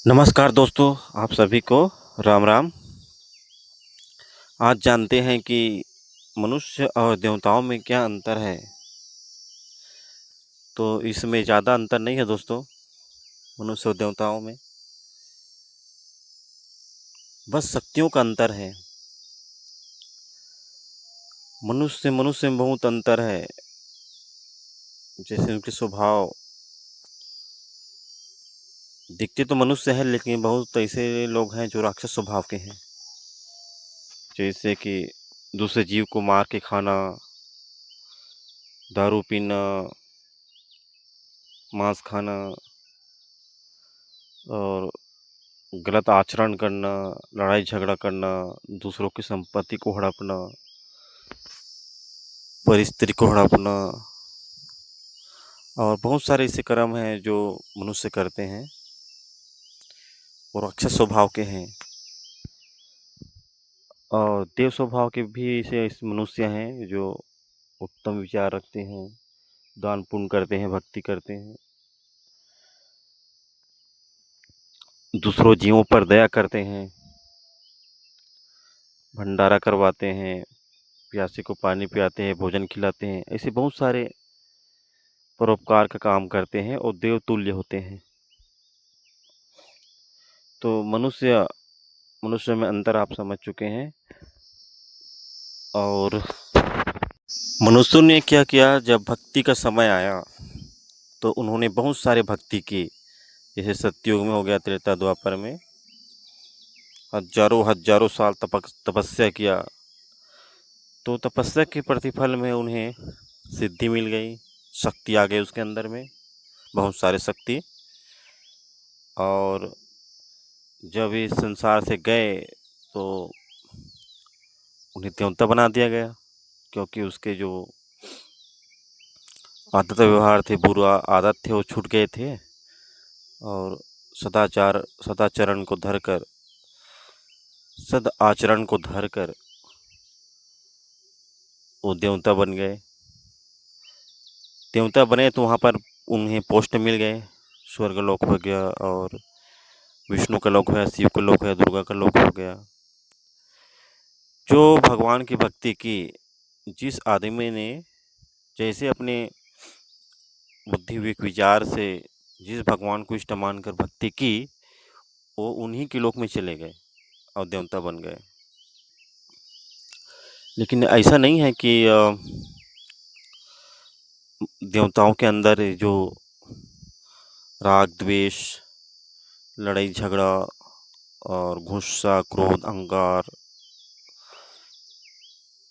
नमस्कार दोस्तों, आप सभी को राम राम। आज जानते हैं कि मनुष्य और देवताओं में क्या अंतर है। तो इसमें ज़्यादा अंतर नहीं है दोस्तों, मनुष्य और देवताओं में बस शक्तियों का अंतर है। मनुष्य में बहुत अंतर है, जैसे उनके स्वभाव। दिखते तो मनुष्य है, लेकिन बहुत ऐसे लोग हैं जो राक्षस स्वभाव के हैं, जैसे कि दूसरे जीव को मार के खाना, दारू पीना, मांस खाना और गलत आचरण करना, लड़ाई झगड़ा करना, दूसरों की संपत्ति को हड़पना, परिस्थिति को हड़पना और बहुत सारे ऐसे कर्म हैं जो मनुष्य करते हैं और राक्षस स्वभाव के हैं। और देव स्वभाव के भी ऐसे मनुष्य हैं जो उत्तम विचार रखते हैं, दान पुण्य करते हैं, भक्ति करते हैं, दूसरों जीवों पर दया करते हैं, भंडारा करवाते हैं, प्यासे को पानी पिलाते हैं, भोजन खिलाते हैं। ऐसे बहुत सारे परोपकार का काम करते हैं और देवतुल्य होते हैं। तो मनुष्य में अंतर आप समझ चुके हैं। और मनुष्यों ने क्या किया, जब भक्ति का समय आया तो उन्होंने बहुत सारे भक्ति की। जैसे सतयुग में हो गया, त्रेता द्वापर में हजारों हजारों साल तपस्या किया, तो तपस्या के प्रतिफल में उन्हें सिद्धि मिल गई, शक्ति आ गई उसके अंदर में, बहुत सारे शक्ति। और जब इस संसार से गए तो उन्हें देवता बना दिया गया, क्योंकि उसके जो आदत व्यवहार थे, बुरा आदत थे, वो छूट गए थे। और सदाचरण को धरकर, सद आचरण को धरकर वो देवता बन गए। देवता बने तो वहाँ पर उन्हें पोस्ट मिल गए, स्वर्ग लोक हो गया, और विष्णु का लोक है, शिव का लोक है, दुर्गा का लोक हो गया। जो भगवान की भक्ति की, जिस आदमी ने जैसे अपने बुद्धि विचार से जिस भगवान को इष्ट मानकर भक्ति की, वो उन्हीं के लोक में चले गए और देवता बन गए। लेकिन ऐसा नहीं है कि देवताओं के अंदर जो राग द्वेष, लड़ाई झगड़ा और गुस्सा, क्रोध, अहंकार,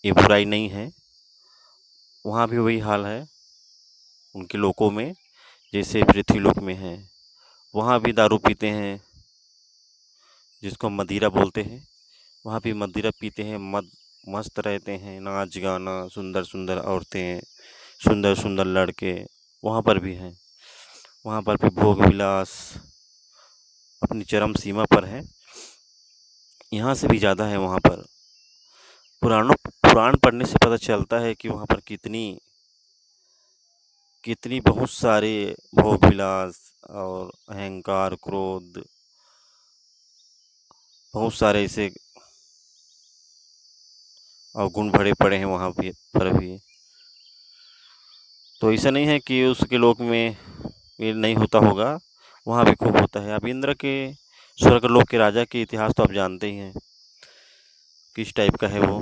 ये बुराई नहीं है। वहाँ भी वही हाल है उनके लोकों में, जैसे पृथ्वी लोक में है। वहाँ भी दारू पीते हैं, जिसको हम मदिरा बोलते हैं। वहाँ भी मदिरा पीते हैं, मस्त रहते हैं, नाच गाना, सुंदर सुंदर औरतें, सुंदर सुंदर लड़के वहाँ पर भी हैं। वहाँ पर भी भोग विलास अपनी चरम सीमा पर है, यहाँ से भी ज़्यादा है वहाँ पर। पुराण पढ़ने से पता चलता है कि वहाँ पर कितनी बहुत सारे भोग विलास और अहंकार, क्रोध, बहुत सारे ऐसे अवगुण भरे पड़े हैं वहाँ पर भी। तो ऐसा नहीं है कि उसके लोक में ये नहीं होता होगा, वहाँ भी खूब होता है। अब इंद्र के स्वर्गलोक के राजा के इतिहास तो आप जानते ही हैं, किस टाइप का है वो।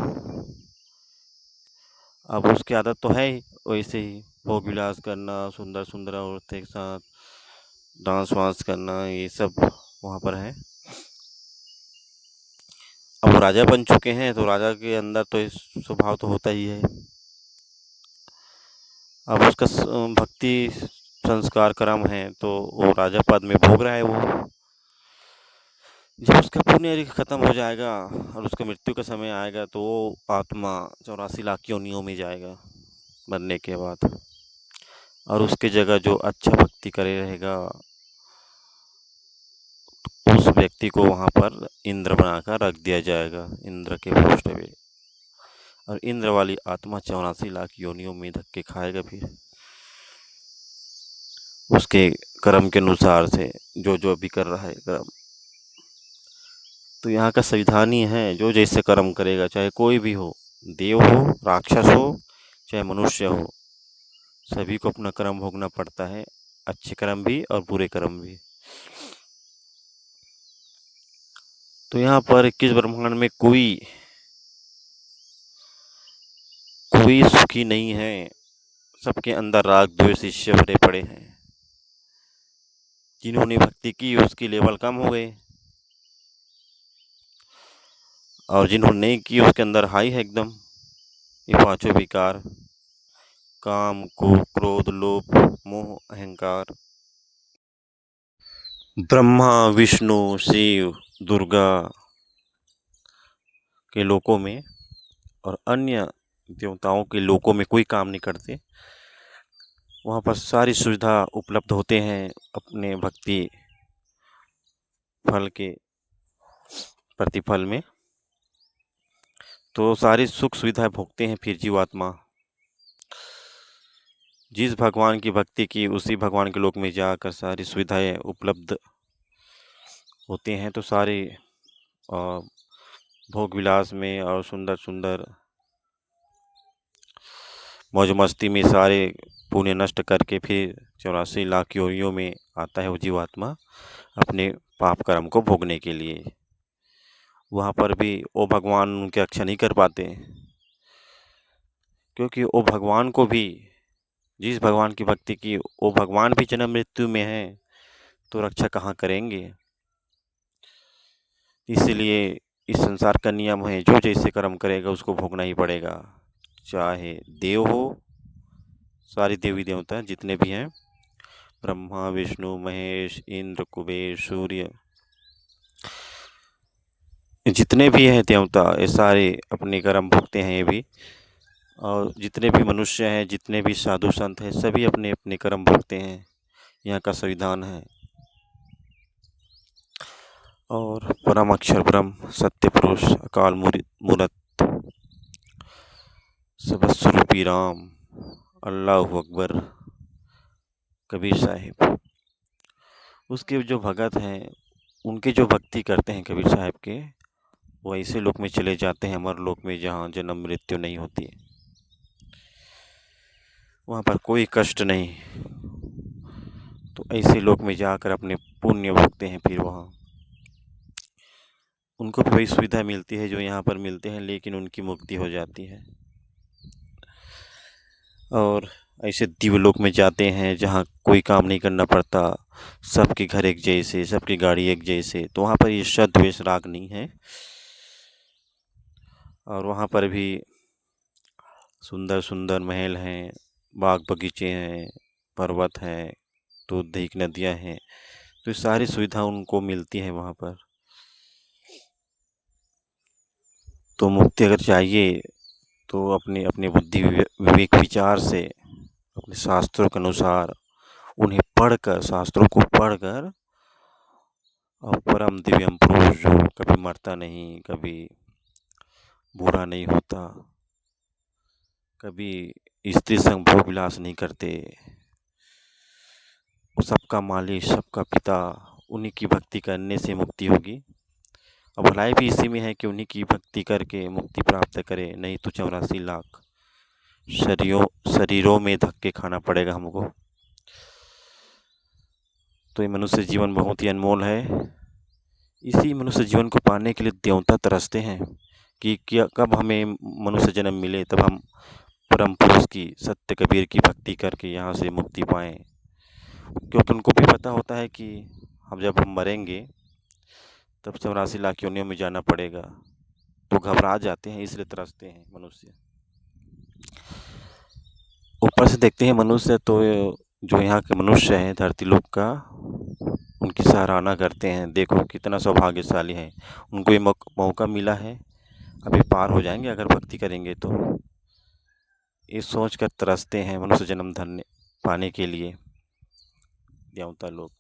अब उसकी आदत तो है ही वैसे ही, भोग विलास करना, सुंदर सुंदर औरतें के साथ डांस वांस करना, ये सब वहाँ पर है। अब वो राजा बन चुके हैं, तो राजा के अंदर तो इस स्वभाव तो होता ही है। अब उसका भक्ति संस्कार कर्म है, तो वो राजा पद में भोग रहा है वो। जब उसका पुण्य खत्म हो जाएगा और उसका मृत्यु का समय आएगा, तो वो आत्मा 84 लाख योनियों में जाएगा मरने के बाद। और उसके जगह जो अच्छा भक्ति करे रहेगा, उस व्यक्ति को वहाँ पर इंद्र बनाकर रख दिया जाएगा, इंद्र के पोस्ट पे। और इंद्र वाली आत्मा 84 लाख योनियों में धक्के खाएगा, फिर उसके कर्म के अनुसार से जो जो अभी कर रहा है कर्म। तो यहाँ का संविधान ही है, जो जैसे कर्म करेगा, चाहे कोई भी हो, देव हो, राक्षस हो, चाहे मनुष्य हो, सभी को अपना कर्म भोगना पड़ता है, अच्छे कर्म भी और बुरे कर्म भी। तो यहाँ पर 21 ब्रह्मांड में कोई सुखी नहीं है, सबके अंदर राग द्वेष ईर्ष्या भरे पड़े हैं। जिन्होंने भक्ति की उसकी लेवल कम हो गए, और जिन्होंने नहीं की उसके अंदर हाई है एकदम। ये पांचों विकार, काम, क्रोध, लोभ, मोह, अहंकार, ब्रह्मा, विष्णु, शिव, दुर्गा के लोकों में और अन्य देवताओं के लोकों में कोई काम नहीं करते। वहाँ पर सारी सुविधा उपलब्ध होते हैं अपने भक्ति फल के प्रतिफल में। तो सारी सुख सुविधाएं भोगते हैं फिर जीवात्मा। जिस भगवान की भक्ति की उसी भगवान के लोक में जाकर सारी सुविधाएं उपलब्ध होते हैं। तो सारे भोग विलास में और सुंदर सुंदर मौज मस्ती में सारे पुण्य नष्ट करके फिर 84 लाख योनियों में आता है वो जीवात्मा अपने पाप कर्म को भोगने के लिए। वहाँ पर भी वो भगवान उनके रक्षा नहीं कर पाते, क्योंकि वो भगवान को भी, जिस भगवान की भक्ति की वो भगवान भी जन्म मृत्यु में है, तो रक्षा कहाँ करेंगे। इसलिए इस संसार का नियम है, जो जैसे कर्म करेगा उसको भोगना ही पड़ेगा, चाहे देव हो, सारी देवी देवता जितने भी हैं, ब्रह्मा, विष्णु, महेश, इंद्र, कुबेर, सूर्य, जितने भी हैं देवता, ये सारे अपने कर्म भोगते हैं। ये भी, और जितने भी मनुष्य हैं, जितने भी साधु संत हैं, सभी अपने अपने कर्म भोगते हैं। यहाँ का संविधान है। और परम अक्षर ब्रह्म सत्य पुरुष अकाल मूरत सबस्वरूपी राम अल्लाह अकबर कबीर साहिब, उसके जो भगत हैं, उनके जो भक्ति करते हैं कबीर साहिब के, वो ऐसे लोक में चले जाते हैं, अमर लोक में, जहाँ जन्म मृत्यु नहीं होती है, वहाँ पर कोई कष्ट नहीं। तो ऐसे लोक में जाकर अपने पुण्य भोगते हैं। फिर वहाँ उनको भी वही सुविधा मिलती है जो यहाँ पर मिलते हैं, लेकिन उनकी मुक्ति हो जाती है। और ऐसे दिव्यलोक में जाते हैं जहाँ कोई काम नहीं करना पड़ता, सबके घर एक जैसे, सबकी गाड़ी एक जैसे। तो वहाँ पर ईर्ष्या द्वेष राग नहीं है। और वहाँ पर भी सुंदर सुंदर महल हैं, बाग बगीचे हैं, पर्वत हैं, दूध दही की नदियाँ हैं। तो सारी सुविधा उनको मिलती है वहाँ पर। तो मुक्ति अगर चाहिए तो अपने अपने बुद्धि विवेक विचार से, अपने शास्त्रों के अनुसार उन्हें पढ़कर, शास्त्रों को पढ़कर, और परम दिव्यम पुरुष जो कभी मरता नहीं, कभी बूढ़ा नहीं होता, कभी स्त्री संग भोग विलास नहीं करते, वो सबका मालिक, सबका पिता, उन्हीं की भक्ति करने से मुक्ति होगी। और भलाई भी इसी में है कि उन्हीं की भक्ति करके मुक्ति प्राप्त करे, नहीं तो 84 लाख शरीरों में धक्के खाना पड़ेगा हमको। तो ये मनुष्य जीवन बहुत ही अनमोल है। इसी मनुष्य जीवन को पाने के लिए देवता तरसते हैं कि क्या कब हमें मनुष्य जन्म मिले, तब हम परम पुरुष की, सत्य कबीर की भक्ति करके यहाँ से मुक्ति पाएं। क्योंकि उनको भी पता होता है कि जब हम मरेंगे तब 84 लाख योनियों में जाना पड़ेगा। तो घबरा जाते हैं, इसलिए तरसते हैं मनुष्य। ऊपर से देखते हैं मनुष्य, तो जो यहाँ के मनुष्य हैं धरती लोक का, उनकी सराहना करते हैं, देखो कितना सौभाग्यशाली है, उनको ये मौका मिला है, अभी पार हो जाएंगे अगर भक्ति करेंगे तो। ये सोच कर तरसते हैं मनुष्य जन्म धन्य पाने के लिए देवता लोग।